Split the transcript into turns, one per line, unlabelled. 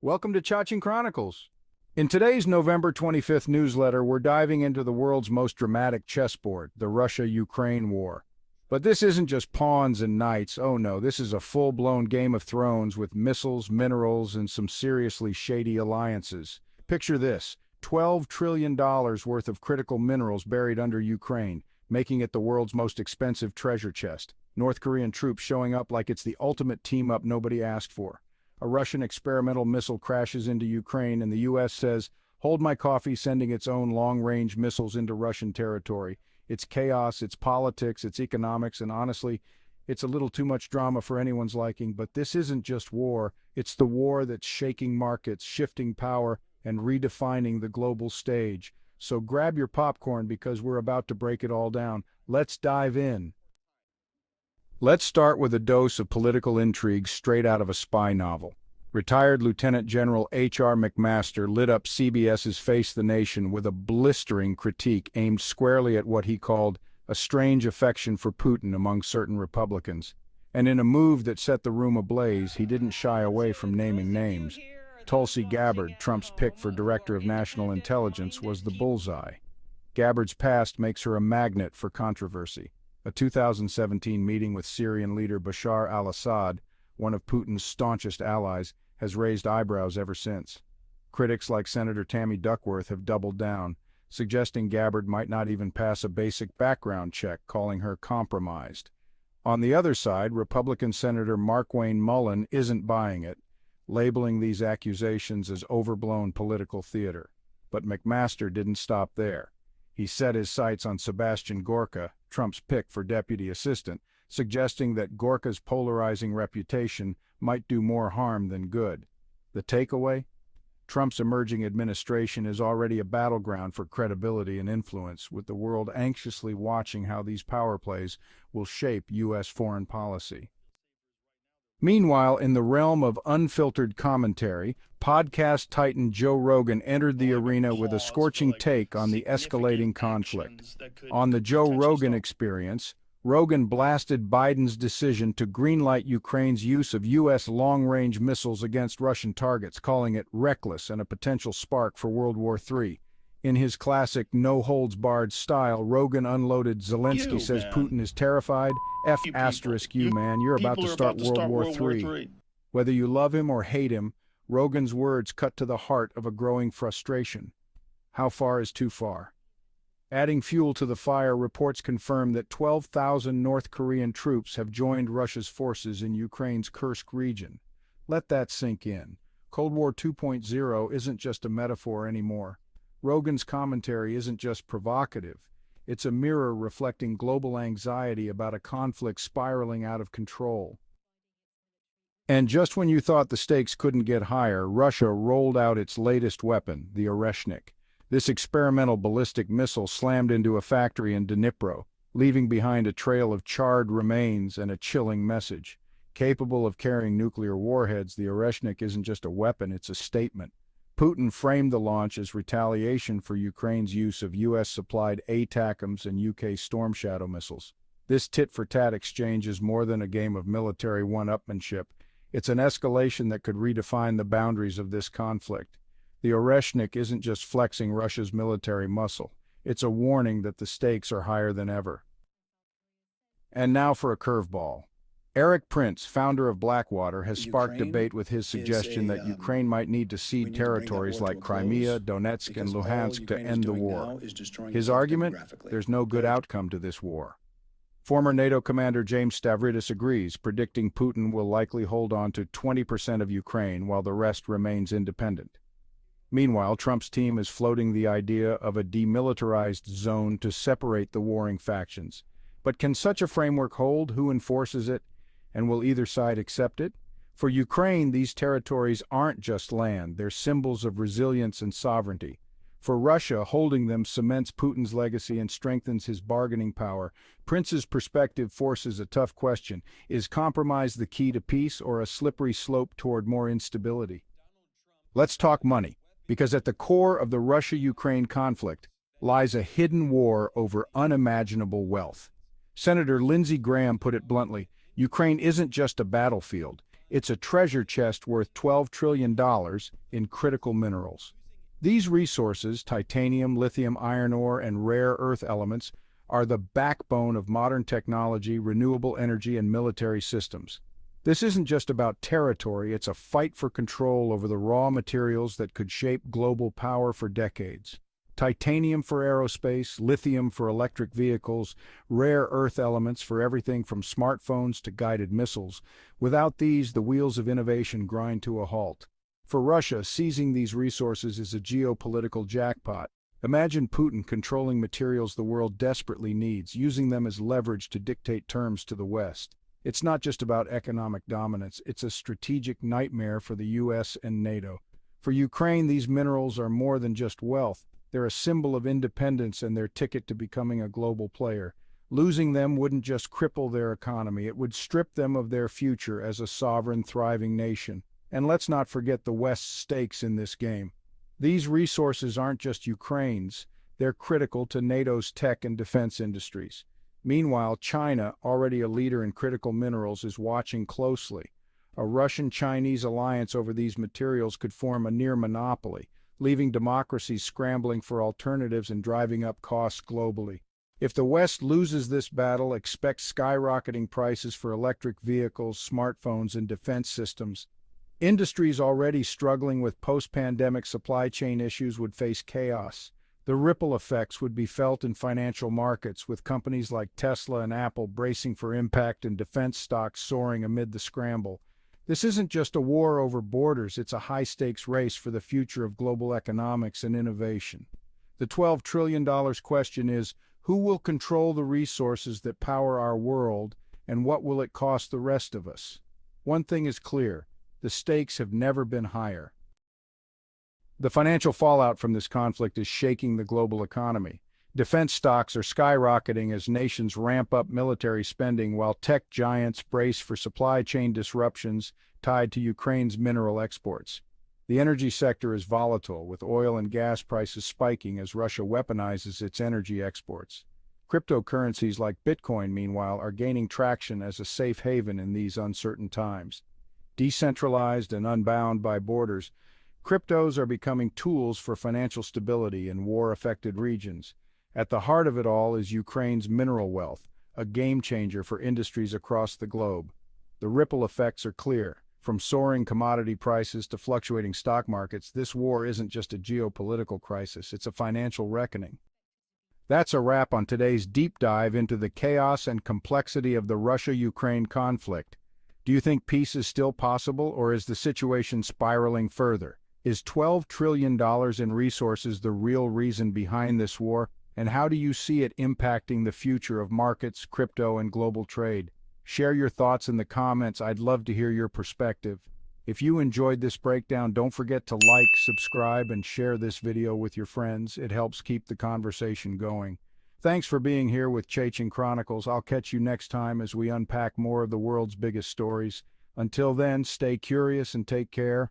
Welcome to Cha-Ching Chronicles. In today's November 25th newsletter, we're diving into the world's most dramatic chessboard, the Russia-Ukraine war. But this isn't just pawns and knights. Oh no, this is a full-blown Game of Thrones with missiles, minerals, and some seriously shady alliances. Picture this, $12 trillion worth of critical minerals buried under Ukraine, making it the world's most expensive treasure chest. North Korean troops showing up like it's the ultimate team-up nobody asked for. A Russian experimental missile crashes into Ukraine, and the U.S. says, "Hold my coffee," sending its own long-range missiles into Russian territory. It's chaos, it's politics, it's economics, and honestly, it's a little too much drama for anyone's liking. But this isn't just war, it's the war that's shaking markets, shifting power, and redefining the global stage. So grab your popcorn because we're about to break it all down. Let's dive in. Let's start with a dose of political intrigue straight out of a spy novel. Retired Lieutenant General H.R. McMaster lit up CBS's Face the Nation with a blistering critique aimed squarely at what he called a strange affection for Putin among certain Republicans. And in a move that set the room ablaze, he didn't shy away from naming names. Tulsi Gabbard, Trump's pick for Director of National Intelligence, was the bullseye. Gabbard's past makes her a magnet for controversy. A 2017 meeting with Syrian leader Bashar al-Assad, one of Putin's staunchest allies, has raised eyebrows ever since. Critics like Senator Tammy Duckworth have doubled down, suggesting Gabbard might not even pass a basic background check, calling her compromised. On the other side, Republican Senator Markwayne Mullin isn't buying it, labeling these accusations as overblown political theater. But McMaster didn't stop there. He set his sights on Sebastian Gorka, Trump's pick for deputy assistant, suggesting that Gorka's polarizing reputation might do more harm than good. The takeaway? Trump's emerging administration is already a battleground for credibility and influence, with the world anxiously watching how these power plays will shape U.S. foreign policy. Meanwhile, in the realm of unfiltered commentary, podcast titan Joe Rogan entered the arena with a scorching take on the escalating conflict. On the Joe Rogan Experience, Rogan blasted Biden's decision to greenlight Ukraine's use of U.S. long-range missiles against Russian targets, calling it reckless and a potential spark for World War III. In his classic no-holds-barred style, Rogan unloaded Zelensky says Putin is terrified. You, man, you're about to start World War III. Whether you love him or hate him, Rogan's words cut to the heart of a growing frustration. How far is too far? Adding fuel to the fire, reports confirm that 12,000 North Korean troops have joined Russia's forces in Ukraine's Kursk region. Let that sink in. Cold War 2.0 isn't just a metaphor anymore. Rogan's commentary isn't just provocative. It's a mirror reflecting global anxiety about a conflict spiraling out of control. And just when you thought the stakes couldn't get higher, Russia rolled out its latest weapon, the Oreshnik. This experimental ballistic missile slammed into a factory in Dnipro, leaving behind a trail of charred remains and a chilling message. Capable of carrying nuclear warheads, the Oreshnik isn't just a weapon, it's a statement. Putin framed the launch as retaliation for Ukraine's use of U.S.-supplied ATACMS and UK Storm Shadow missiles. This tit-for-tat exchange is more than a game of military one-upmanship. It's an escalation that could redefine the boundaries of this conflict. The Oreshnik isn't just flexing Russia's military muscle. It's a warning that the stakes are higher than ever. And now for a curveball. Eric Prince, founder of Blackwater, has sparked debate with his suggestion that Ukraine might need to cede territories like Crimea, Donetsk, and Luhansk to end the war. His argument? There's no good outcome to this war. Former NATO commander James Stavridis agrees, predicting Putin will likely hold on to 20% of Ukraine while the rest remains independent. Meanwhile, Trump's team is floating the idea of a demilitarized zone to separate the warring factions. But can such a framework hold? Who enforces it? And will either side accept it? For Ukraine, these territories aren't just land, they're symbols of resilience and sovereignty. For Russia, holding them cements Putin's legacy and strengthens his bargaining power. Prince's perspective forces a tough question. Is compromise the key to peace or a slippery slope toward more instability? Let's talk money, because at the core of the Russia-Ukraine conflict lies a hidden war over unimaginable wealth. Senator Lindsey Graham put it bluntly, Ukraine isn't just a battlefield, It's a treasure chest worth $12 trillion in critical minerals. These resources, titanium, lithium, iron ore, and rare earth elements, are the backbone of modern technology, renewable energy, and military systems. This isn't just about territory, it's a fight for control over the raw materials that could shape global power for decades. Titanium for aerospace, lithium for electric vehicles, rare earth elements for everything from smartphones to guided missiles. Without these, the wheels of innovation grind to a halt. For Russia, seizing these resources is a geopolitical jackpot. Imagine Putin controlling materials the world desperately needs, using them as leverage to dictate terms to the West. It's not just about economic dominance, it's a strategic nightmare for the US and NATO. For Ukraine, these minerals are more than just wealth. They're a symbol of independence and their ticket to becoming a global player. Losing them wouldn't just cripple their economy, it would strip them of their future as a sovereign, thriving nation. And let's not forget the West's stakes in this game. These resources aren't just Ukraine's, they're critical to NATO's tech and defense industries. Meanwhile, China, already a leader in critical minerals, is watching closely. A Russian-Chinese alliance over these materials could form a near monopoly, leaving democracies scrambling for alternatives and driving up costs globally. If the West loses this battle, expect skyrocketing prices for electric vehicles, smartphones, and defense systems. Industries already struggling with post-pandemic supply chain issues would face chaos. The ripple effects would be felt in financial markets, with companies like Tesla and Apple bracing for impact and defense stocks soaring amid the scramble. This isn't just a war over borders, it's a high-stakes race for the future of global economics and innovation. The $12 trillion question is, who will control the resources that power our world, and what will it cost the rest of us? One thing is clear. The stakes have never been higher. The financial fallout from this conflict is shaking the global economy. Defense stocks are skyrocketing as nations ramp up military spending while tech giants brace for supply chain disruptions tied to Ukraine's mineral exports. The energy sector is volatile, with oil and gas prices spiking as Russia weaponizes its energy exports. Cryptocurrencies like Bitcoin, meanwhile, are gaining traction as a safe haven in these uncertain times. Decentralized and unbound by borders, cryptos are becoming tools for financial stability in war-affected regions. At the heart of it all is Ukraine's mineral wealth, a game-changer for industries across the globe. The ripple effects are clear. From soaring commodity prices to fluctuating stock markets, this war isn't just a geopolitical crisis, it's a financial reckoning. That's a wrap on today's deep dive into the chaos and complexity of the Russia-Ukraine conflict. Do you think peace is still possible, or is the situation spiraling further? Is $12 trillion in resources the real reason behind this war, and how do you see it impacting the future of markets, crypto, and global trade? Share your thoughts in the comments. I'd love to hear your perspective. If you enjoyed this breakdown, don't forget to like, subscribe, and share this video with your friends. It helps keep the conversation going. Thanks for being here with Cha-Ching Chronicles. I'll catch you next time as we unpack more of the world's biggest stories. Until then, stay curious and take care.